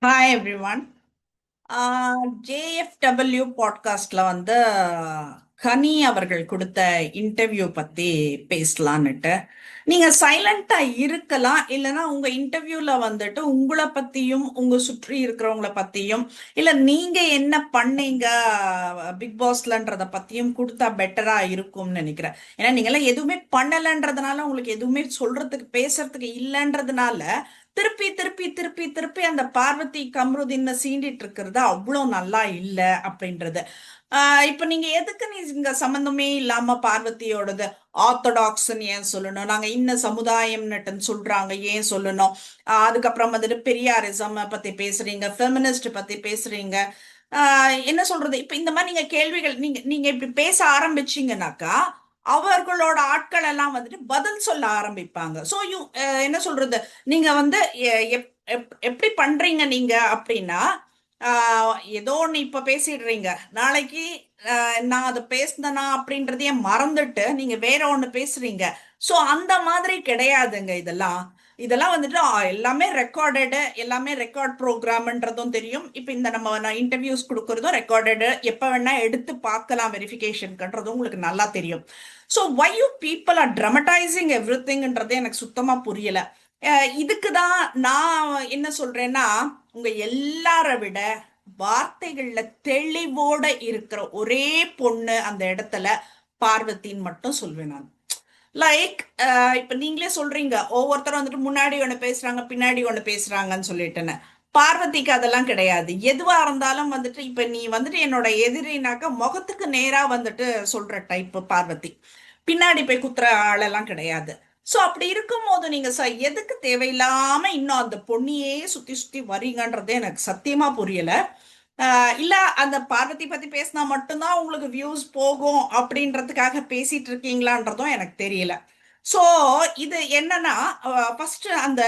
Hi every one. JFW பாட்காஸ்ட்ல கனி அவர்கள் கொடுத்த இன்டர்வியூ பத்தி பேசலான்னுட்டு. நீங்க சைலண்டா இருக்கலாம், இல்லைன்னா உங்க இன்டர்வியூல உங்களை பத்தியும் உங்க சுற்றி இருக்கிறவங்கள பத்தியும், இல்ல நீங்க என்ன பண்ணீங்க பிக் பாஸ்லன்றத பத்தியும் கொடுத்தா பெட்டரா இருக்கும்னு நினைக்கிறேன். ஏன்னா நீங்க எல்லாம் எதுவுமே பண்ணலன்றதுனால, உங்களுக்கு எதுவுமே சொல்றதுக்கு பேசுறதுக்கு இல்லைன்றதுனால திருப்பி திருப்பி திருப்பி திருப்பி அந்த பார்வதி கம்ருதீன் சீண்டிட்டு இருக்கிறது அவ்வளோ நல்லா இல்லை அப்படின்றது. இப்ப நீங்க எதுக்கு இங்க சம்பந்தமே இல்லாம பார்வதியோடது ஆர்த்தடாக்ஸ்ன்னு ஏன் சொல்லணும், நாங்க இன்ன சமுதாயம்னுட்டுன்னு சொல்றாங்க ஏன் சொல்லணும், அதுக்கப்புறம் பெரியாரிசம் பத்தி பேசுறீங்க, ஃபெமினிஸ்ட் பத்தி பேசுறீங்க. என்ன சொல்றது, இப்ப இந்த மாதிரி நீங்க கேள்விகள் நீங்க நீங்க இப்படி பேச ஆரம்பிச்சீங்கன்னாக்கா அவர்களோட ஆட்கள் எல்லாம் பதில் சொல்ல ஆரம்பிப்பாங்க. சோ யூ என்ன சொல்றது, நீங்க எப்படி பண்றீங்க நீங்க அப்படின்னா, ஏதோ ஒண்ணு இப்ப பேசிடுறீங்க, நாளைக்கு நான் அதை பேசினேனா அப்படின்றதையே மறந்துட்டு நீங்க வேற ஒண்ணு பேசுறீங்க. சோ அந்த மாதிரி கிடையாதுங்க இதெல்லாம். இதெல்லாம் எல்லாமே ரெக்கார்டடு, எல்லாமே ரெக்கார்ட் ப்ரோக்ராம்ன்றதும் தெரியும். இப்ப இந்த நம்ம இன்டர்வியூஸ் கொடுக்கறதும் ரெக்கார்டடு, எப்ப வேணா எடுத்து பார்க்கலாம் வெரிஃபிகேஷன்ன்றதும் உங்களுக்கு நல்லா தெரியும். So why you people are dramatizing every திங்ன்றது எனக்கு சுத்தமா புரியல. இதுக்கு தான் நான் என்ன சொல்றேன்னா, உங்க எல்லார விட வார்த்தைகள்ல தெளிவோட இருக்கிற ஒரே பொண்ணு அந்த இடத்துல பார்வதின்னு மட்டும் சொல்வேன் நான். லைக் இப்ப நீங்களே சொல்றீங்க, ஒவ்வொருத்தரும் முன்னாடி ஒண்ணு பேசுறாங்க பின்னாடி ஒண்ணு பேசுறாங்கன்னு சொல்லிட்டுன்னு. பார்வதிக்கு அதெல்லாம் கிடையாது. எதுவா இருந்தாலும் இப்ப நீ என்னோட எதிரினாக்க முகத்துக்கு நேரா சொல்ற டைப் பார்வதி. பின்னாடி போய் குத்துற ஆளெல்லாம் கிடையாது. சோ அப்படி இருக்கும் போது நீங்க எதுக்கு தேவையில்லாம இன்னும் அந்த பொண்ணியே சுத்தி சுத்தி வரீங்கன்றதே எனக்கு சத்தியமா புரியல. இல்ல அந்த பார்வதி பத்தி பேசினா மட்டும்தான் உங்களுக்கு வியூஸ் போகும் அப்படின்றதுக்காக பேசிட்டு இருக்கீங்களான்றதும் எனக்கு தெரியல. சோ இது என்னன்னா, ஃபர்ஸ்ட் அந்த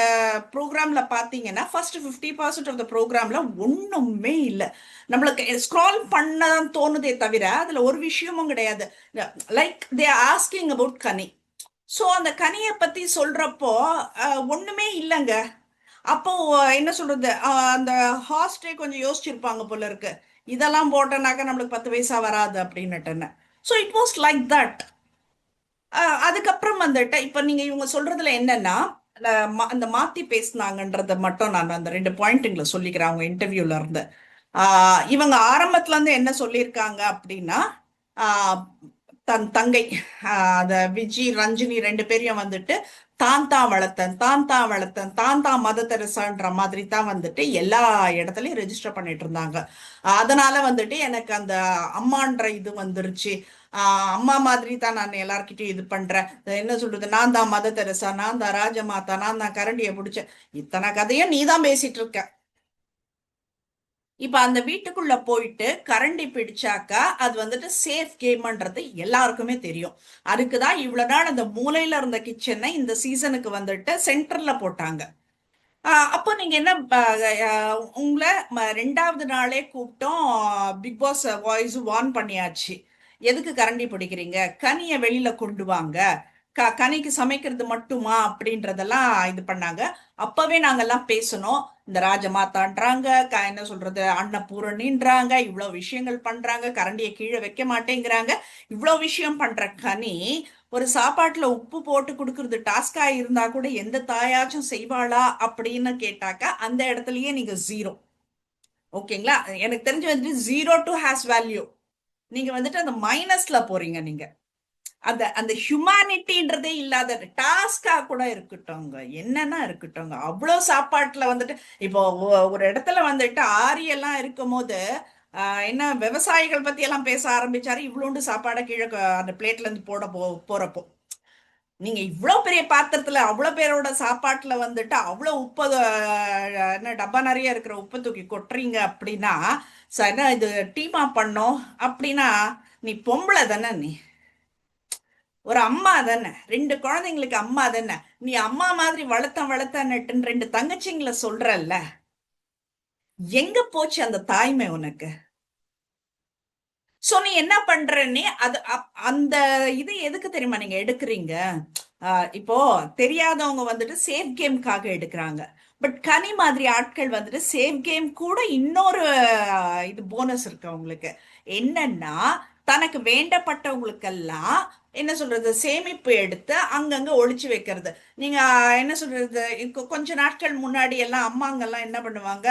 ப்ரோக்ராம்ல பாத்தீங்கன்னா ஃபர்ஸ்ட் 50% ஆஃப் த ப்ரோக்ராம்ல ஒண்ணுமே இல்லை. நம்மளுக்கு ஸ்க்ரால் பண்ண தோணுதே தவிர அதுல ஒரு விஷயமும் கிடையாது. Like they asking about Ghani. So அந்த கனியை பத்தி சொல்றப்போ ஒண்ணுமே இல்லைங்க. அப்போ என்ன சொல்றது, அந்த ஹாஸ்டே கொஞ்சம் யோசிச்சிருப்பாங்க போல இருக்கு, இதெல்லாம் போட்டனாக்க நம்மளுக்கு 10 பைசா வராது அப்படின்னுட்டுன்னு. So it was like that. அதுக்கப்புறம் இப்ப நீங்க இவங்க சொல்றதுல என்னன்னா, அந்த மாத்தி பேசினாங்கன்றத மட்டும் நான் அந்த 2 பாயிண்ட்டுங்களை சொல்லிக்கிறேன் அவங்க இன்டர்வியூல இருந்து. இவங்க ஆரம்பத்துல இருந்து என்ன சொல்லியிருக்காங்க அப்படின்னா, ஆஹ் தன் தங்கை அத விஜி ரஞ்சினி 2 பேரையும் தான் மத தெரசான்ற மாதிரி தான் எல்லா இடத்துலயும் ரெஜிஸ்டர் பண்ணிட்டு இருந்தாங்க. அதனால எனக்கு அந்த அம்மான்ற இது வந்துருச்சு. அம்மா மாதிரி தான் நான் எல்லார்கிட்டயும் இது பண்றேன், என்ன சொல்றது, நான் தான் மத தெரசா, நான் தான் ராஜமாதா, நான் தான் கரண்டியை பிடிச்சேன், இத்தனை கதையும் நீ தான் பேசிட்டு இருக்க. இப்ப அந்த வீட்டுக்குள்ள போயிட்டு கரண்டி பிடிச்சாக்கா அது சேஃப் கேம்ன்றது எல்லாருக்குமே தெரியும். அதுக்குதான் இவ்வளவு நாள் அந்த மூலையில இருந்த கிச்சனை இந்த சீசனுக்கு சென்டர்ல போட்டாங்க. அப்போ நீங்க என்ன, உங்களை 2வது நாளே கூப்பிட்டோம், பிக் பாஸ் வாய்ஸ் வார்ன் பண்ணியாச்சு, எதுக்கு கரண்டி பிடிக்கிறீங்க, கனியை வெளியில கொண்டு வாங்க, கனிக்கு சமைக்கிறது மட்டுமா அப்படின்றதெல்லாம் இது பண்ணாங்க. அப்பவே நாங்கெல்லாம் பேசணும், இந்த ராஜமாதான்றாங்க, என்ன சொல்றது, அன்னபூரணின்றாங்க, இவ்வளவு விஷயங்கள் பண்றாங்க, கரண்டியை கீழே வைக்க மாட்டேங்கிறாங்க, இவ்வளவு விஷயம் பண்ற கனி ஒரு சாப்பாட்டுல உப்பு போட்டு கொடுக்கறது டாஸ்கா இருந்தா கூட எந்த தாயாச்சும் செய்வாளா அப்படின்னு கேட்டாக்கா அந்த இடத்துலயே நீங்க ஜீரோ. ஓகேங்களா, எனக்கு தெரிஞ்சு ஜீரோ டு ஹேஸ் வேல்யூ. நீங்க அந்த மைனஸ்ல போறீங்க. நீங்க அந்த அந்த ஹியூமானிட்டின்றதே இல்லாத டாஸ்கா கூட இருக்கட்டும்ங்க, என்னன்னா இருக்கட்டும்ங்க, அவ்வளோ சாப்பாட்டுல இப்போ ஒரு இடத்துல ஆரியெல்லாம் இருக்கும் போது என்ன விவசாயிகள் பத்தி எல்லாம் பேச ஆரம்பிச்சாரு, இவ்வளோண்டு சாப்பாடை கீழே அந்த பிளேட்ல இருந்து போறப்போ நீங்க இவ்வளவு பெரிய பாத்திரத்துல அவ்வளவு பேரோட சாப்பாட்டுல அவ்வளவு உப்பு, என்ன டப்பா நிறைய இருக்கிற உப்பு தூக்கி கொட்டுறீங்க அப்படின்னா, என்ன இது டீமா பண்ணோம் அப்படின்னா, நீ பொம்பளை தானே, நீ ஒரு அம்மா தானே, 2 குழந்தைங்களுக்கு அம்மா தானே, நீ அம்மா மாதிரி வளர்த்தன்னுட்டுன்னு 2 தங்கச்சிங்களை சொல்றல்ல, எங்க போச்சு அந்த தாய்மை உனக்கு? சோ நீ என்ன பண்றன்னு அது அந்த இது எதுக்கு தெரியுமா நீங்க எடுக்கிறீங்க? இப்போ தெரியாதவங்க சேஃப் கேம்காக எடுக்கிறாங்க. பட் கனி மாதிரி ஆட்கள் வந்துட்டு சேவ் கேம் கூட இன்னொரு இது போனஸ் இருக்கு அவங்களுக்கு. என்னன்னா, தனக்கு வேண்டப்பட்டவங்களுக்கெல்லாம் என்ன சொல்றது, சேமிப்பு எடுத்து அங்கங்க ஒளிச்சு வைக்கிறது. நீங்க என்ன சொல்றது, கொஞ்ச நாட்கள் முன்னாடி எல்லாம் அம்மாங்கெல்லாம் என்ன பண்ணுவாங்க,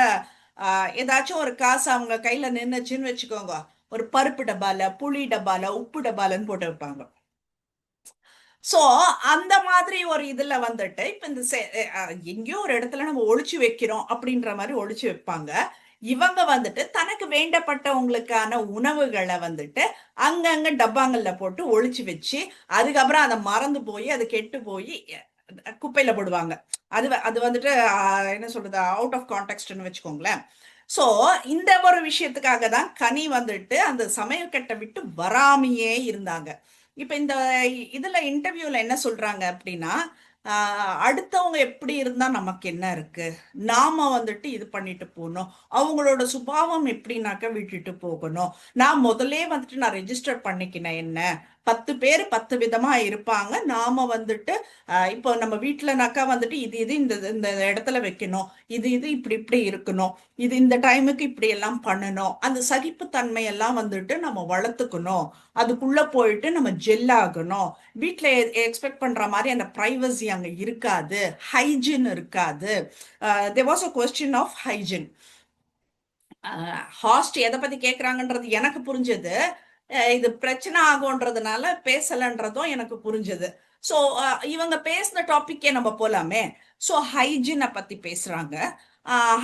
ஏதாச்சும் ஒரு காசு அவங்க கையில நின்னுச்சுன்னு வச்சுக்கோங்க, ஒரு பருப்பு டப்பால, புளி டப்பால, உப்பு டப்பாலன்னு போட்டு வைப்பாங்க. சோ அந்த மாதிரி ஒரு இதுல வந்துட்டு இப்ப இந்த எங்கேயோ ஒரு இடத்துல நம்ம ஒளிச்சு வைக்கிறோம் அப்படின்ற மாதிரி ஒளிச்சு வைப்பாங்க. இவங்க வந்துட்டு தனக்கு வேண்டப்பட்டவங்களுக்கான உணவுகளை வந்துட்டு அங்கங்க டப்பாங்கள்ல போட்டு ஒளிச்சு வச்சு, அதுக்கப்புறம் அதை மறந்து போய் அது கெட்டு போய் குப்பையில போடுவாங்க. அது அது வந்துட்டு என்ன சொல்றது, அவுட் ஆஃப் கான்டெக்ட்னு வச்சுக்கோங்களேன். சோ இந்த ஒரு விஷயத்துக்காக தான் கனி வந்துட்டு அந்த சமையல் கட்டை விட்டு வராமையே இருந்தாங்க. இப்ப இந்த இதுல இன்டர்வியூல என்ன சொல்றாங்க அப்படின்னா, அடுத்தவங்க எப்படி இருந்தா நமக்கு என்ன இருக்கு, நாம வந்துட்டு இது பண்ணிட்டு போகணும், அவங்களோட சுபாவம் எப்படின்னாக்க விட்டுட்டு போகணும், நான் முதல்ல வந்துட்டு நான் ரெஜிஸ்டர் பண்ணிக்கினேன் என்ன, 10 பேர் 10 விதமா இருப்பாங்க, நாம வந்துட்டு இப்போ நம்ம வீட்டுலனாக்கா வந்துட்டு இது இது இந்த இந்த இடத்துல வைக்கணும், இது இது இப்படி இப்படி இருக்கணும், இது இந்த டைமுக்கு இப்படி எல்லாம் பண்ணணும், அந்த சகிப்புத்தன்மை எல்லாம் வந்துட்டு நம்ம வளர்த்துக்கணும், அதுக்குள்ள போயிட்டு நம்ம ஜெல் ஆகணும். வீட்டுல எக்ஸ்பெக்ட் பண்ற மாதிரி அந்த பிரைவசி அங்க இருக்காது, ஹைஜின் இருக்காது. There was a question of hygiene. ஹாஸ்ட் எதை பத்தி கேக்குறாங்கன்றது எனக்கு புரிஞ்சது. இது பிரச்சனை ஆகும்ன்றதுனால பேசலன்றதும் எனக்கு புரிஞ்சது. ஸோ இவங்க பேசின டாபிக்கே நம்ம போலாமே. ஸோ ஹைஜீனை பத்தி பேசுறாங்க.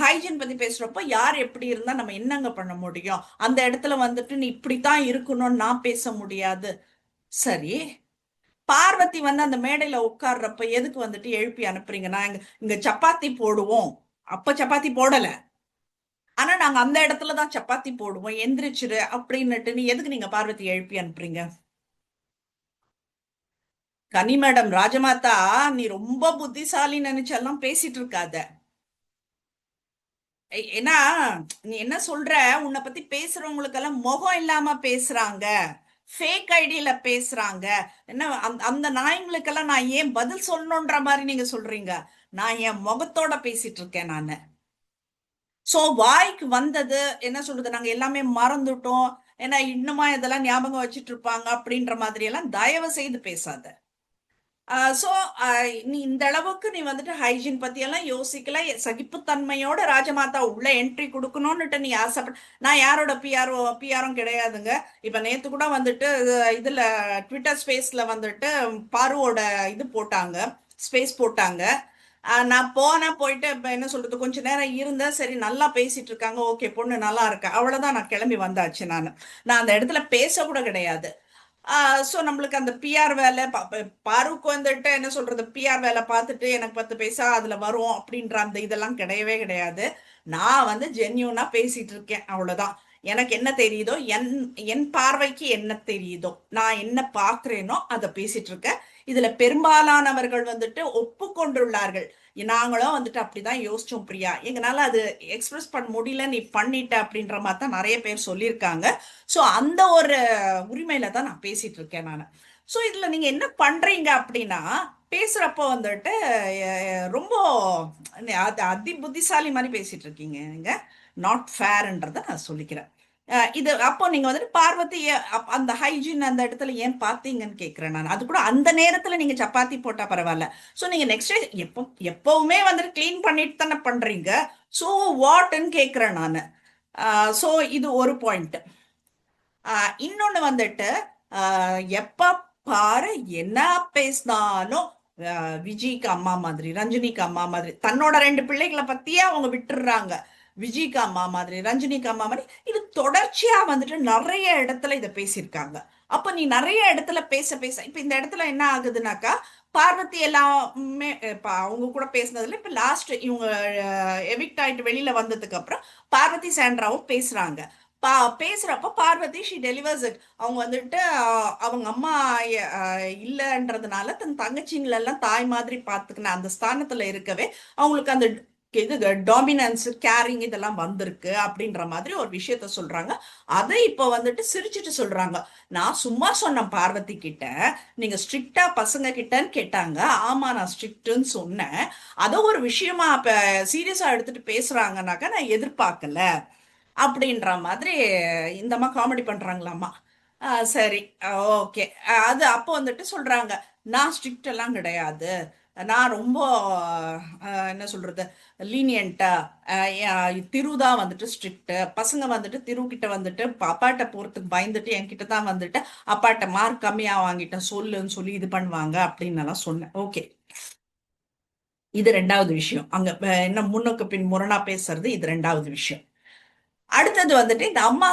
ஹைஜீன் பத்தி பேசுறப்போ யார் எப்படி இருந்தா நம்ம என்னங்க பண்ண முடியும், அந்த இடத்துல வந்துட்டு நீ இப்படித்தான் இருக்கணும்னு நான் பேச முடியாது. சரி, பார்வதி வந்து அந்த மேடையில உட்கார்றப்ப எதுக்கு வந்துட்டு எழுப்பி அனுப்புறீங்க, நான் இங்க இங்க சப்பாத்தி போடுவோம், அப்ப சப்பாத்தி போடல, ஆனா நாங்க அந்த இடத்துலதான் சப்பாத்தி போடுவோம், எந்திரிச்சிரு அப்படின்னுட்டு நீ எதுக்கு நீங்க பார்வதி எழுப்பி அனுப்புறீங்க? கனி மேடம், ராஜமாதா, நீ ரொம்ப புத்திசாலி நினைச்செல்லாம் பேசிட்டு இருக்காத. ஏன்னா நீ என்ன சொல்ற, உன்னை பத்தி பேசுறவங்களுக்கெல்லாம் முகம் இல்லாம பேசுறாங்க, ஃபேக் ஐடியில பேசுறாங்க, என்ன அந்த நாய்ங்களுக்கெல்லாம் நான் ஏன் பதில் சொல்லணுன்ற மாதிரி நீங்க சொல்றீங்க. நான் என் முகத்தோட பேசிட்டு இருக்கேன் நானு. சோ வாய்க்கு வந்தது என்ன சொல்றது, நாங்க எல்லாமே மறந்துட்டோம், ஏன்னா இன்னுமா இதெல்லாம் ஞாபகம் வச்சுட்டு இருப்பாங்க அப்படின்ற மாதிரி எல்லாம் தயவு செய்து பேசாத. சோ நீ இந்த அளவுக்கு நீ வந்துட்டு ஹைஜீன் பத்தி எல்லாம் யோசிக்கல, சகிப்புத்தன்மையோட ராஜமாதா உள்ள என்ட்ரி கொடுக்கணும்னுட்டு நீ ஆசைப்பட. நான் யாரோட பிஆரும் கிடையாதுங்க. இப்ப நேத்து கூட வந்துட்டு இதுல ட்விட்டர் ஸ்பேஸ்ல வந்துட்டு பாருவோட இது போட்டாங்க, ஸ்பேஸ் போட்டாங்க. நான் போயிட்டு இப்ப என்ன சொல்றது, கொஞ்ச நேரம் இருந்தேன், சரி நல்லா பேசிட்டு இருக்காங்க, ஓகே பொண்ணு நல்லா இருக்கா, அவ்வளவுதான், நான் கிளம்பி வந்தாச்சு. நான் அந்த இடத்துல பேச கூட கிடையாது. ஸோ நம்மளுக்கு அந்த பிஆர் வேலை பாருக்கு வந்துட்டு என்ன சொல்றது, பிஆர் வேலை பார்த்துட்டு எனக்கு 10 பைசா அதுல வரும் அப்படின்ற அந்த இதெல்லாம் கிடையவே கிடையாது. நான் வந்து ஜென்யூனா பேசிட்டு இருக்கேன், அவ்வளவுதான். எனக்கு என்ன தெரியுதோ, என் என் பார்வைக்கு என்ன தெரியுதோ, நான் என்ன பாக்குறேனோ அதை பேசிட்டு இருக்கேன். இதுல பெரும்பாலானவர்கள் வந்துட்டு ஒப்புக்கொண்டுள்ளார்கள். நாங்களும் வந்துட்டு அப்படிதான் யோசிச்சோம் பிரியா, எங்களால அது எக்ஸ்பிரஸ் பண்ண முடியல, நீ பண்ணிட்ட அப்படின்ற மாதிரி தான் நிறைய பேர் சொல்லியிருக்காங்க. ஸோ அந்த ஒரு உரிமையில தான் நான் பேசிட்டு இருக்கேன் நான். ஸோ இதுல நீங்க என்ன பண்றீங்க அப்படின்னா, பேசுறப்போ வந்துட்டு ரொம்ப அதி புத்திசாலி மாதிரி பேசிட்டு இருக்கீங்க நீங்க. நாட் ஃபேர்ன்றத நான் சொல்லிக்கிறேன். இது அப்போ நீங்க வந்துட்டு பார்வதி அந்த ஹைஜீன் அந்த இடத்துல ஏன் பாத்தீங்கன்னு கேக்குறேன் நான். அது கூட அந்த நேரத்துல நீங்க சப்பாத்தி போட்டா பரவாயில்ல. சோ நீங்க நெக்ஸ்ட் டே எப்பவுமே வந்துட்டு கிளீன் பண்ணிட்டு தானே பண்றீங்க. சோ வாட்ன்னு கேக்குறேன் நான். சோ இது ஒரு பாயிண்ட். இன்னொன்னு வந்துட்டு எப்ப பாரு என்ன பேசினாலும் விஜய்க்கு அம்மா மாதிரி, ரஞ்சினிக்கு அம்மா மாதிரி, தன்னோட 2 பிள்ளைகளை பத்தியே அவங்க விட்டுடுறாங்க. விஜய்க்கு அம்மா மாதிரி, ரஞ்சினிக்கு அம்மா மாதிரி, இது தொடர்ச்சியா வந்துட்டு நிறைய இடத்துல இதை பேசியிருக்காங்க. அப்ப நீ நிறைய இடத்துல பேச பேச இப்ப இந்த இடத்துல என்ன ஆகுதுனாக்கா, பார்வதி எல்லாமே இப்ப அவங்க கூட பேசினதுல இப்ப லாஸ்ட் இவங்க எவிக்ட் ஆயிட்டு வெளியில வந்ததுக்கு அப்புறம் பார்வதி சாண்ட்ராவும் பேசுறாங்க. பேசுறப்ப பார்வதி ஷி டெலிவர்ஸ் இட். அவங்க வந்துட்டு அவங்க அம்மா இல்லைன்றதுனால தன் தங்கச்சிங்களெல்லாம் தாய் மாதிரி பார்த்துக்கின அந்த ஸ்தானத்துல இருக்கவே அவங்களுக்கு அந்த இது டாமினன்ஸ் கேரிங் இதெல்லாம் வந்திருக்கு அப்படின்ற மாதிரி ஒரு விஷயத்த சொல்றாங்க. அதை இப்ப வந்துட்டு சிரிச்சிட்டு சொல்றாங்க. நான் சும்மா சொன்ன பார்வதி கிட்ட, நீங்க ஸ்ட்ரிக்டா பசங்க கிட்டன்னு கேட்டாங்க. ஆமா நான் ஸ்ட்ரிக்ட்னு சொன்னேன். அதை ஒரு விஷயமா இப்ப சீரியஸா எடுத்துட்டு பேசுறாங்கனாக்கா நான் எதிர்பார்க்கல அப்படின்ற மாதிரி இந்த அம்மா காமெடி பண்றாங்களாமா. சரி, ஓகே. அது அப்போ வந்துட்டு சொல்றாங்க, நான் ஸ்ட்ரிக்ட் எல்லாம் கிடையாது, நான் ரொம்ப என்ன சொல்றது, லீனியண்டா, திரு தான் வந்துட்டு ஸ்ட்ரிக்ட். பசங்க வந்துட்டு திரு கிட்ட வந்துட்டு அப்பாட்ட போறதுக்கு பயந்துட்டு என்கிட்ட தான் வந்துட்டு அப்பாட்ட மார்க் கம்மியா வாங்கிட்டேன் சொல்லுன்னு சொல்லி இது பண்ணுவாங்க அப்படின்னு எல்லாம் சொன்னேன். ஓகே, இது ரெண்டாவது விஷயம். அங்க என்ன முன்னுக்கு பின் முரணா பேசுறது, இது ரெண்டாவது விஷயம். அடுத்தது வந்துட்டு இந்த அம்மா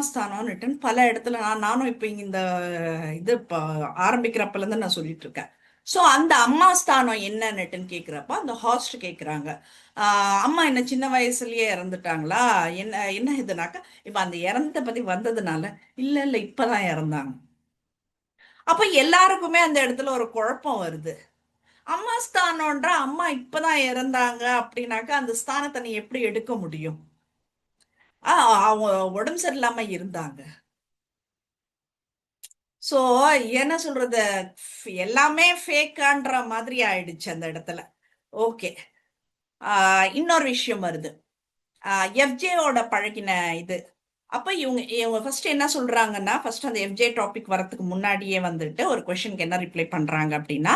ஸ்தானம்னுட்டு பல இடத்துல நானும் இப்ப இங்க இந்த இது ஆரம்பிக்கிறப்பல இருந்து நான் சொல்லிட்டு இருக்கேன். சோ அந்த அம்மா ஸ்தானம் என்னன்னுட்டுன்னு கேக்குறப்ப அந்த ஹாஸ்ட் கேக்குறாங்க, அம்மா என்ன சின்ன வயசுலயே இறந்துட்டாங்களா, என்ன என்ன இதுனாக்க, இப்ப அந்த இறந்த பத்தி வந்ததுனால, இல்ல இல்ல இப்பதான் இறந்தாங்க. அப்ப எல்லாருக்குமே அந்த இடத்துல ஒரு குழப்பம் வருது. அம்மா ஸ்தானம்ன்ற அம்மா இப்பதான் இறந்தாங்க அப்படின்னாக்கா அந்த ஸ்தானத்தை நீ எப்படி எடுக்க முடியும்? அவங்க உடம்பு சரியில்லாம இருந்தாங்க. சோ என்ன சொல்றது, எல்லாமே ஃபேக்கான்ற மாதிரி ஆயிடுச்சு அந்த இடத்துல. ஓகே. இன்னொரு விஷயம் வருது. எஃப்ஜேவோட பழகின இது. அப்ப இவங்க இவங்க ஃபர்ஸ்ட் என்ன சொல்றாங்கன்னா, ஃபர்ஸ்ட் அந்த எஃப்ஜே டாபிக் வரதுக்கு முன்னாடியே வந்துட்டு ஒரு கொஸ்டினுக்கு என்ன ரிப்ளை பண்றாங்க அப்படின்னா,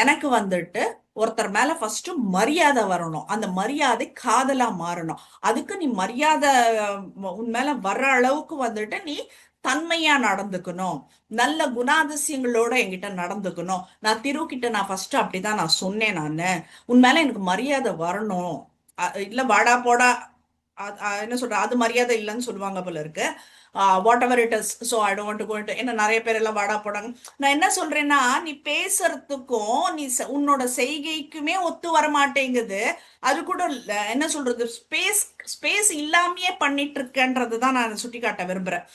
எனக்கு வந்துட்டு ஒருத்தர் மேல ஃபர்ஸ்ட் மரியாதை வரணும், அந்த மரியாதை காதலா மாறணும். அதுக்கு நீ மரியாதை உன் மேல வர்ற அளவுக்கு வந்துட்டு நீ தன்மையா நடந்துக்கணும், நல்ல குணாதிசயங்களோட என்கிட்ட நடந்துக்கணும். நான் திரு கிட்ட நான் ஃபர்ஸ்ட் அப்படிதான் நான் சொன்னேன். நானு உன் மேல எனக்கு மரியாதை வரணும், இல்ல வாடா போடா என்ன சொல்ற, அது மரியாதை இல்லைன்னு சொல்லுவாங்க போல இருக்கு. Whatever it is, so I don't go into, என்ன நிறைய பேர் எல்லாம் வாடா போடாங்க. நான் என்ன சொல்றேன்னா, நீ பேசுறதுக்கும் நீ உன்னோட செய்கைக்குமே ஒத்து வர மாட்டேங்குது. அது கூட என்ன சொல்றது, ஸ்பேஸ் ஸ்பேஸ் இல்லாமயே பண்ணிட்டு இருக்கேன்றது தான் நான் சுட்டி காட்ட விரும்புறேன்.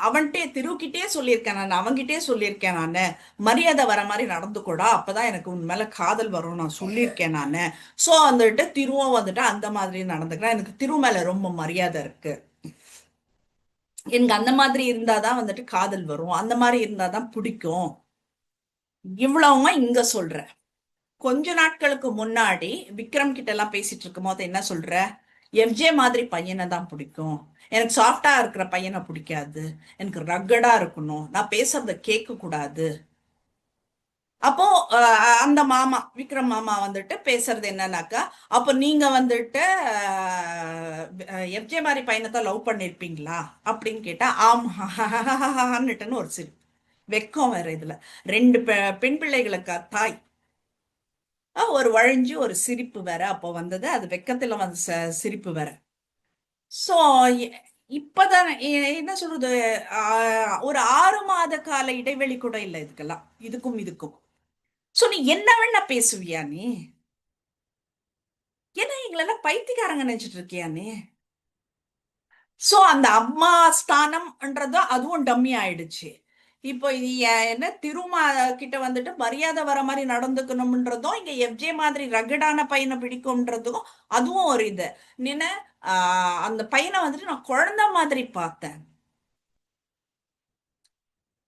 அவன்கிட்டே திருக்கிட்டே சொல்லியிருக்கேன், நான் அவன்கிட்டே சொல்லியிருக்கேன். நான் மரியாதை வர மாதிரி நடந்துக்கூடா, அப்பதான் எனக்கு உன் மேல காதல் வரும் நான் சொல்லியிருக்கேன் நானு. சோ வந்துட்டு திருவும் வந்துட்டு அந்த மாதிரி நடந்துக்கிறேன். எனக்கு திரு மேல ரொம்ப மரியாதை இருக்கு. எனக்கு அந்த மாதிரி இருந்தாதான் வந்துட்டு காதல் வரும், அந்த மாதிரி இருந்தாதான் பிடிக்கும். இவ்வளவுமா இங்க சொல்றேன். கொஞ்ச நாட்களுக்கு முன்னாடி விக்ரம் கிட்ட எல்லாம் பேசிட்டு இருக்கும் போது என்ன சொல்ற, எஃப்ஜே மாதிரி பையனை தான் பிடிக்கும், எனக்கு சாஃப்டா இருக்கிற பையனை பிடிக்காது, எனக்கு ரக்கடா இருக்கணும், நான் பேசுறத கேட்க கூடாது. அப்போ அந்த மாமா விக்ரம் மாமா வந்துட்டு பேசுறது என்னன்னாக்கா, அப்போ நீங்க வந்துட்டு எஃப்ஜே மாதிரி பையனை தான் லவ் பண்ணிருப்பீங்களா அப்படின்னு கேட்டா, ஆமான்னுட்டுன்னு ஒரு சிரிப்பு. வெக்கம் வேற இதுல, ரெண்டு பெண் பிள்ளைகளுக்கு தாய். ஒரு வழிஞ்சு ஒரு சிரிப்பு வேற அப்போ வந்தது, அது வெக்கத்துல வந்த சிரிப்பு வேற. சோ இப்பதான் என்ன சொல்றது, ஒரு 6 மாத கால இடைவெளி கூட இல்லை இதுக்கெல்லாம், இதுக்கும் இதுக்கும். சோ நீ என்ன வேணா பேசுவியா நீ? ஏன்னா எங்களெல்லாம் பைத்தியக்காரங்க நினைச்சிட்டு இருக்கியா நீ? சோ அந்த அம்மா ஸ்தானம்ன்றது அதுவும் டம்மி ஆயிடுச்சு. இப்போ இது என்ன திருமா கிட்ட வந்துட்டு மரியாதை வர மாதிரி நடந்துக்கணும்ன்றதும், இங்க எஃப்ஜே மாதிரி ரகடான பையனை பிடிக்கும்ன்றதும் அதுவும் ஒரு இது. நின்ன அந்த பையனை வந்துட்டு நான் குழந்தை மாதிரி பார்த்தேன்.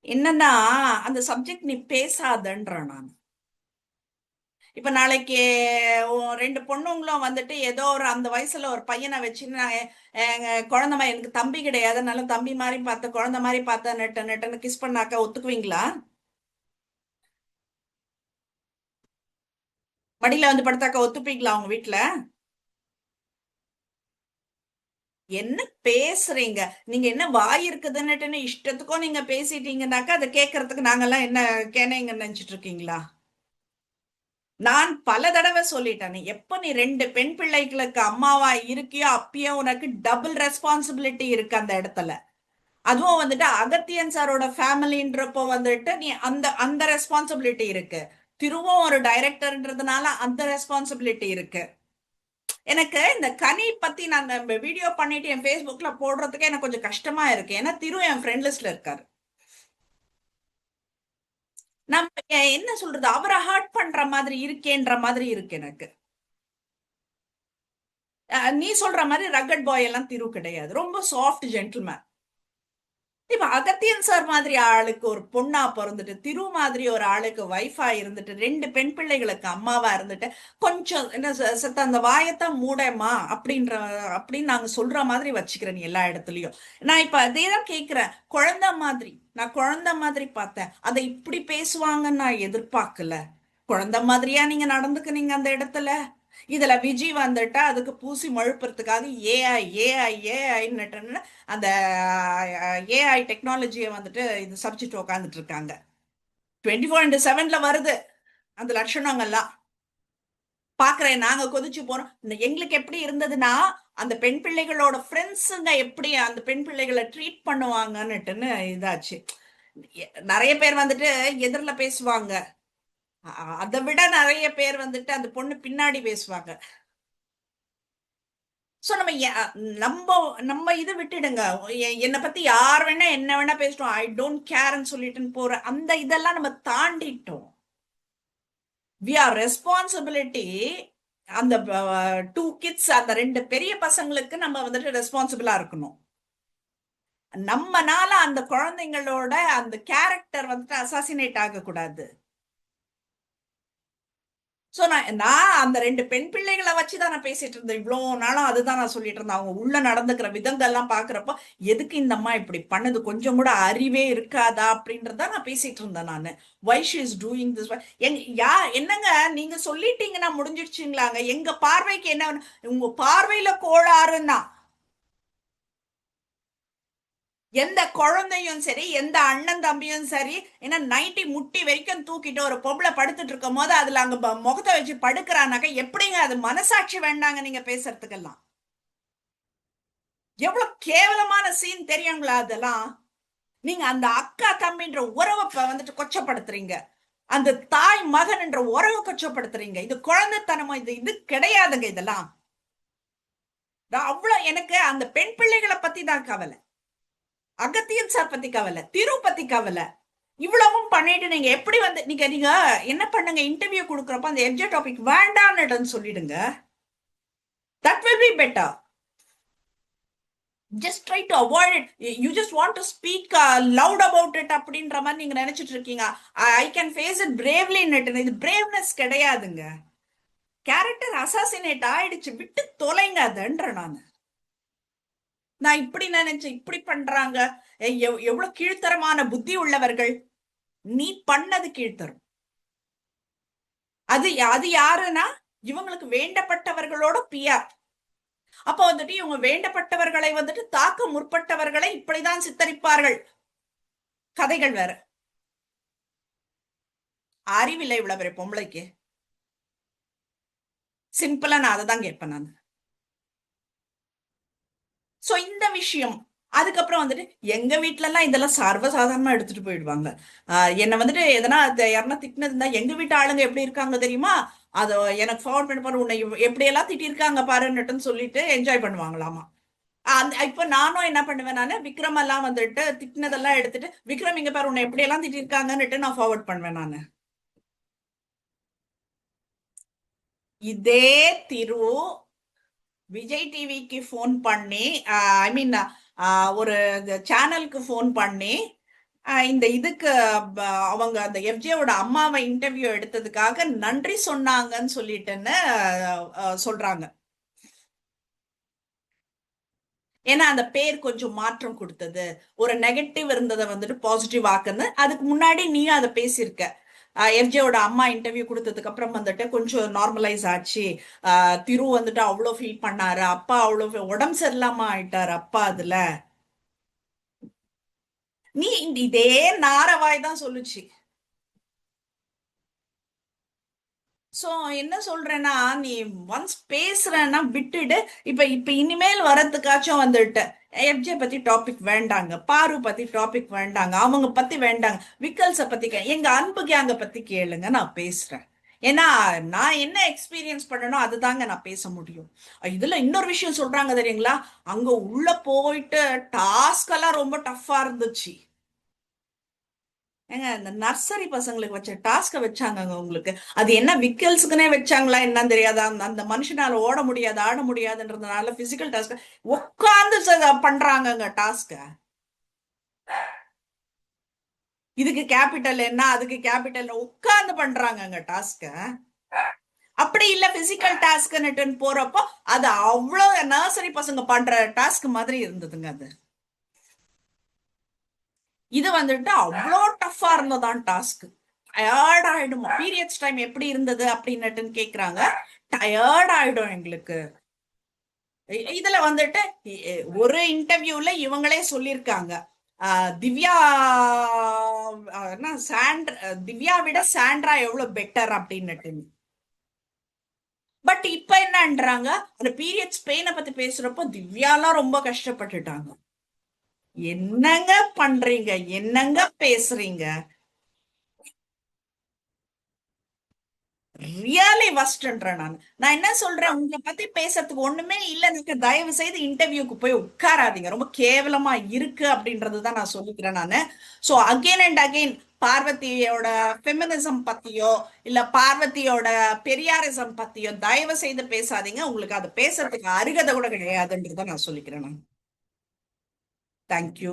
என்னன்னா அந்த சப்ஜெக்ட் நீ பேசாதன்ற நான். இப்ப நாளைக்கு ரெண்டு பொண்ணுங்களும் வந்துட்டு ஏதோ ஒரு அந்த வயசுல ஒரு பையனை வச்சு நான் குழந்தை மாதிரி, எனக்கு தம்பி கிடையாது, அதனால தம்பி மாதிரி பார்த்த குழந்தை மாதிரி பார்த்த நெட்ட நெட்டன்னு கிஸ் பண்ணாக்கா ஒத்துக்குவீங்களா? மடியில வந்து படுத்தாக்கா ஒத்துப்பீங்களா உங்க வீட்டுல? என்ன பேசுறீங்க நீங்க? என்ன வாய் இருக்குதுன்னுட்டுன்னு இஷ்டத்துக்கும் நீங்க பேசிட்டீங்கன்னாக்கா அதை கேட்கறதுக்கு நாங்கெல்லாம் என்ன கேனைங்க நினைச்சிட்டு இருக்கீங்களா? நான் பல தடவை சொல்லிட்டேன், எப்ப நீ ரெண்டு பெண் பிள்ளைகளுக்கு அம்மாவா இருக்கியோ அப்பயே உனக்கு டபுள் ரெஸ்பான்சிபிலிட்டி இருக்கு அந்த இடத்துல. அதுவும் வந்துட்டு அகத்தியன் சாரோட ஃபேமிலின்றப்போ வந்துட்டு நீ அந்த அந்த ரெஸ்பான்சிபிலிட்டி இருக்கு. திருவும் ஒரு டைரக்டர்ன்றதுனால அந்த ரெஸ்பான்சிபிலிட்டி இருக்கு. எனக்கு இந்த கனி பத்தி நான் வீடியோ பண்ணிட்டு என் ஃபேஸ்புக்ல போடுறதுக்கு எனக்கு கொஞ்சம் கஷ்டமா இருக்கு, ஏன்னா திரு என் ஃப்ரெண்ட் லிஸ்ட்ல இருக்காரு. நம்ம என்ன சொல்றது, அவரை ஹர்ட் பண்ற மாதிரி இருக்கேன்ற மாதிரி இருக்கு எனக்கு. நீ சொல்ற மாதிரி ரகட் பாய் எல்லாம் திரு கிடையாது, ரொம்ப சாஃப்ட் ஜென்டில்மேன். இப்ப அகத்தியன் சார் மாதிரி ஆளுக்கு ஒரு பொண்ணா பிறந்துட்டு, திரு மாதிரி ஒரு ஆளுக்கு வைஃபா இருந்துட்டு, ரெண்டு பெண் பிள்ளைகளுக்கு அம்மாவா இருந்துட்டு, கொஞ்சம் என்ன செத்த அந்த வாயத்தான் மூடமா அப்படின்ற அப்படின்னு நாங்க சொல்ற மாதிரி வச்சுக்கிறேன் நீ எல்லா இடத்துலயும். நான் இப்ப அதே தான் கேட்கிறேன். குழந்தை மாதிரி நான் குழந்தை மாதிரி பார்த்தேன், அதை இப்படி பேசுவாங்கன்னு நான் எதிர்பார்க்கல. குழந்தை மாதிரியா நீங்க நடந்துக்குனீங்க அந்த இடத்துல. இதுல விஜய் வந்துட்டா அதுக்கு பூசி மழுப்புறதுக்காக ஏஐ ஏஐ ஏஐன்னு அந்த ஏஐ டெக்னாலஜியை வந்துட்டு இது சபிச்சுட்டு உட்காந்துட்டு இருக்காங்க. 24/7 வருது அந்த லட்சணங்கள்லாம் பாக்குறேன். நாங்க கொதிச்சு போறோம். எங்களுக்கு எப்படி இருந்ததுன்னா, அந்த பெண் பிள்ளைகளோட ஃப்ரெண்ட்ஸுங்க எப்படி அந்த பெண் பிள்ளைகளை ட்ரீட் பண்ணுவாங்கன்னுட்டுன்னு இதாச்சு. நிறைய பேர் வந்துட்டு எதிரில பேசுவாங்க, அதை விட நிறைய பேர் வந்துட்டு அந்த பொண்ணு பின்னாடி பேசுவாங்க. சோ நம்ம நம்ம நம்ம இது விட்டுடுங்க. என்னை பத்தி யார் வேணா என்ன வேணா பேசிட்டோம், ஐ டோன்ட் கேர்ன்னு சொல்லிட்டு போற அந்த இதெல்லாம் நம்ம தாண்டிட்டோம். We are responsibility. அந்த 2 கிட்ஸ், அந்த 2 பெரிய பசங்களுக்கு நம்ம வந்துட்டு ரெஸ்பான்சிபிளா இருக்கணும். நம்மனால அந்த குழந்தைங்களோட அந்த கேரக்டர் வந்துட்டு அசாசினேட் ஆகக்கூடாது. சோ நான் அந்த 2 பெண் பிள்ளைகளை வச்சுதான் நான் பேசிட்டு இருந்தேன் இவ்வளவு நாளும். அதுதான் நான் சொல்லிட்டு இருந்தேன். அவங்க உள்ள நடந்துக்கிற விதங்கள்லாம் பாக்குறப்போ எதுக்கு இந்த அம்மா இப்படி பண்ணுது, கொஞ்சம் கூட அறிவே இருக்காதா அப்படின்றத நான் பேசிட்டு இருந்தேன் நானு. Why she is doing this. என்னங்க நீங்க சொல்லிட்டீங்கன்னா முடிஞ்சிடுச்சுங்களாங்க. எங்க பார்வைக்கு என்ன, உங்க பார்வையில கோளாறுன்னா எந்த குழந்தையும் சரி, எந்த அண்ணன் தம்பியும் சரி, ஏன்னா நைட்டி முட்டி வரைக்கும் தூக்கிட்டு ஒரு பொம்பளை படுத்துட்டு இருக்கும் போது அதுல அங்க முகத்தை வச்சு படுக்கிறானாக்க எப்படிங்க அது மனசாட்சி வேண்டாங்க நீங்க பேசுறதுக்கெல்லாம்? எவ்வளவு கேவலமான சீன் தெரியுங்களா அதெல்லாம்? நீங்க அந்த அக்கா தம்பின்ற உறவை வந்துட்டு கொச்சப்படுத்துறீங்க, அந்த தாய் மகன் என்ற உறவை கொச்சப்படுத்துறீங்க. இது குழந்தைத்தனமா? இது இது கிடையாதுங்க இதெல்லாம். அவ்வளவு எனக்கு அந்த பெண் பிள்ளைகளை பத்தி தான் கவலை, அகத்தியன் சார் பத்தி கவலை, திரு பத்தி கவலை. இவ்வளவும் பண்ணிட்டு நீங்க எப்படி வந்து நீங்க நீங்க என்ன பண்ணுங்க, இன்டர்வியூ கொடுக்குறப்ப அந்த எஃப்ஜே டாபிக் வேண்டாம்னு சொல்லிடுங்க. That will be better. Just try to avoid it. You just want to speak loud about it அப்படின்ற மாதிரி நீங்க நினைச்சிட்டு இருக்கீங்க. I can face it bravely. இது பிரேவ்னஸ் கிடையாதுங்க. கேரக்டர் அசாசினேட் ஆயிடுச்சு, விட்டு தொலைங்க அதன்ற. நான் இப்படி நினைச்சேன், இப்படி பண்றாங்க. எவ்வளவு கீழ்த்தரமான புத்தி உள்ளவர்கள். நீ பண்ணது கீழ்த்தரும். அது அது யாருன்னா இவங்களுக்கு வேண்டப்பட்டவர்களோட பிஆர். அப்ப வந்துட்டு இவங்க வேண்டப்பட்டவர்களை வந்துட்டு தாக்க முற்பட்டவர்களை இப்படிதான் சித்தரிப்பார்கள். கதைகள் வேற. அறிவில்லை இவ்வளவு பொம்பளைக்கு. சிம்பிளா நான் அதை தான் கேட்பேன் நான். சோ இந்த விஷயம் அதுக்கப்புறம் வந்துட்டு எங்க வீட்டுல எல்லாம் இதெல்லாம் சர்வசாதாரணமா எடுத்துட்டு போயிடுவாங்க. என்ன வந்துட்டு எதனா யாருன்னா திட்டினது இருந்தா, எங்க வீட்டு ஆளுங்க எப்படி இருக்காங்க தெரியுமா, அத எனக்கு ஃபார்வர்ட் பண்ணி பாரு, உன்னை எப்படி எல்லாம் திட்டிருக்காங்க பாருன்னுட்டுன்னு சொல்லிட்டு என்ஜாய் பண்ணுவாங்களாமா. அந்த இப்ப நானும் என்ன பண்ணுவேன், நானு விக்ரம் எல்லாம் வந்துட்டு திட்டினதெல்லாம் எடுத்துட்டு, விக்ரம் இங்க பாரு உன்னை எப்படி எல்லாம் திட்டிருக்காங்கன்னுட்டு நான் ஃபார்வர்ட் பண்ணுவேன் நானு. இதே திரு விஜய் டிவிக்கு போன் பண்ணி, ஐ மீன் ஒரு சேனலுக்கு போன் பண்ணி இந்த இதுக்கு அவங்க அந்த எஃப்ஜேவோட அம்மாவை இன்டர்வியூ எடுத்ததுக்காக நன்றி சொன்னாங்கன்னு சொல்லிட்டுன்னு சொல்றாங்க. ஏன்னா அந்த பேர் கொஞ்சம் மாற்றம் கொடுத்தது, ஒரு நெகட்டிவ் இருந்ததை வந்துட்டு பாசிட்டிவ் ஆக்குன்னு. அதுக்கு முன்னாடி நீயும் அதை பேசியிருக்க. எஃப்ஜேவோட அம்மா இன்டர்வியூ கொடுத்ததுக்கு அப்புறம் வந்துட்டு கொஞ்சம் நார்மலைஸ் ஆச்சு. திரு வந்துட்டு அவ்வளோ ஃபீல் பண்ணாரு, அப்பா அவ்வளோ உடம்பு சரியில்லாம ஆயிட்டாரு அப்பா அதுல. நீ இதே நாரவாய் தான் சொல்லுச்சு. சோ என்ன சொல்றேன்னா, நீ ஒன்ஸ் பேசுறேன்னா விட்டுடு. இப்ப இப்ப இனிமேல் வரதுக்காச்சும் வந்துட்டு எஃப்ஜே பத்தி டாபிக் வேண்டாங்க, பாரு பத்தி டாபிக் வேண்டாங்க, அவங்க பத்தி வேண்டாங்க, விக்கல்ஸ பத்தி எங்க அன்பு கேங்க பத்தி கேளுங்க, நான் பேசுறேன். ஏன்னா நான் என்ன எக்ஸ்பீரியன்ஸ் பண்ணணும் அதுதாங்க நான் பேச முடியும். இதுல இன்னொரு விஷயம் சொல்றாங்க தெரியுங்களா, அங்க உள்ள போயிட்டு டாஸ்க் எல்லாம் ரொம்ப டஃபா இருந்துச்சு. ஏங்க இந்த நர்சரி பசங்களுக்கு வச்ச டாஸ்க வச்சாங்கங்க உங்களுக்கு. அது என்ன விக்கல்ஸுக்குனே வச்சாங்களா என்னன்னு தெரியாது. அந்த அந்த மனுஷனால ஓட முடியாது ஆட முடியாதுன்றதுனால பிசிக்கல் டாஸ்க் உட்கார்ந்து பண்றாங்கங்க டாஸ்க. இதுக்கு கேபிட்டல் என்ன அதுக்கு கேபிட்டல் உட்கார்ந்து பண்றாங்கங்க டாஸ்க. அப்படி இல்ல பிசிக்கல் டாஸ்க்னுட்டு போறப்போ அது அவ்வளவு நர்சரி பசங்க பண்ற டாஸ்க் மாதிரி இருந்ததுங்க அது. இது வந்துட்டு அவ்வளோ டஃபா இருந்ததான் டாஸ்க். டயர்ட் ஆயிடுமா பீரியட்ஸ் டைம் எப்படி இருந்தது அப்படின்னுட்டு கேக்குறாங்க. டயர்ட் ஆயிடும் எங்களுக்கு. இதுல வந்துட்டு ஒரு இன்டர்வியூல இவங்களே சொல்லியிருக்காங்க. திவ்யா என்ன திவ்யா விட சாண்ட்ரா எவ்வளவு பெட்டர் அப்படின்னுட்டு. பட் இப்ப என்னன்றாங்க, அந்த பீரியட்ஸ் பெயினை பத்தி பேசுறப்போ திவ்யாலாம் ரொம்ப கஷ்டப்பட்டுட்டாங்க. என்னங்க பண்றீங்க, என்னங்க பேசுறீங்க? ரியலி வஸ்ட்ன்றேன் நான். நான் என்ன சொல்றேன், உங்களை பத்தி பேசுறதுக்கு ஒண்ணுமே இல்ல. எனக்கு தயவு செய்து இன்டர்வியூக்கு போய் உட்காராதீங்க. ரொம்ப கேவலமா இருக்கு அப்படின்றது தான் நான் சொல்லிக்கிறேன் நானு. சோ அகைன் அண்ட் அகைன் பார்வதியோட ஃபெமினிசம் பத்தியோ இல்ல பார்வதியோட பெரியாரிசம் பத்தியோ தயவு செய்து பேசாதீங்க. உங்களுக்கு அது பேசுறதுக்கு அருகதை கூட கிடையாதுன்றத நான் சொல்லிக்கிறேன் நான். தேங்க்யூ.